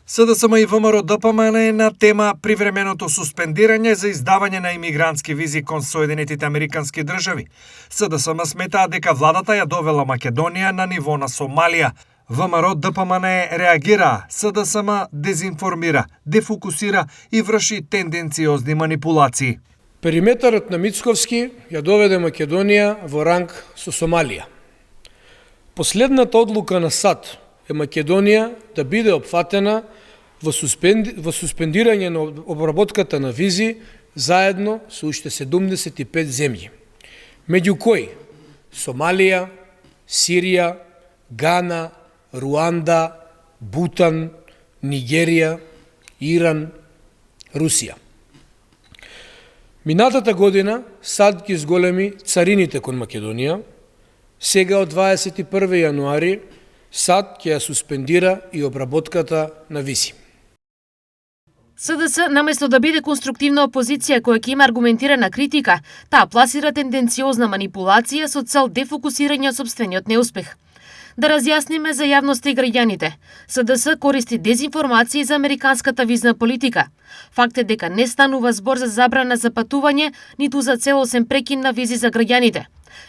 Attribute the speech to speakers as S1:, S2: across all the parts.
S1: СДСМ и ВМРО ДПМН е на тема привременото суспендирање за издавање на имигрантски визи кон Соединетите Американски држави. СДСМ сметаа дека владата ја довела Македонија на ниво на Сомалија. ВМРО ДПМН реагира, СДСМ дезинформира, дефокусира и врши тенденциозни манипулации.
S2: Периметарот на Мицковски ја доведе Македонија во ранг со Сомалија. Последната одлука на САД е Македонија да биде опфатена во суспендирање на обработката на визи заедно со уште 75 земји, меѓу кои Сомалија, Сирија, Гана, Руанда, Бутан, Нигерија, Иран, Русија. Минатата година САД ги зголеми царините кон Македонија. Сега од 21 јануари САД ќе ја суспендира и обработката на визи.
S3: СДС, наместо да биде конструктивна опозиција која ќе има аргументирана критика, таа пласира тенденциозна манипулација со цел дефокусирање од сопствениот неуспех. Да разјасниме за јавноста и граѓаните. СДС користи дезинформации за американската визна политика. Факт е дека не станува збор за забрана за патување, ниту за целосен прекин на визи за граѓаните.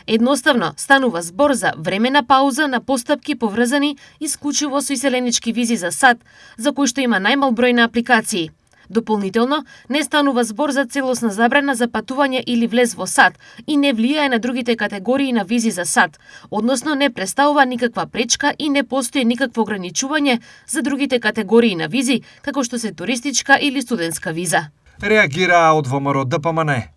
S3: Едноставно, станува збор за времена пауза на постапки поврзани исклучиво со иселенички визи за САД, за кои што има најмал број на апликации. Дополнително, не станува збор за целосна забрана за патување или влез во САД и не влијае на другите категории на визи за САД, односно не представува никаква пречка и не постои никакво ограничување за другите категории на визи, како што се туристичка или студентска виза.
S1: Реагираа од ВМРО ДПМН.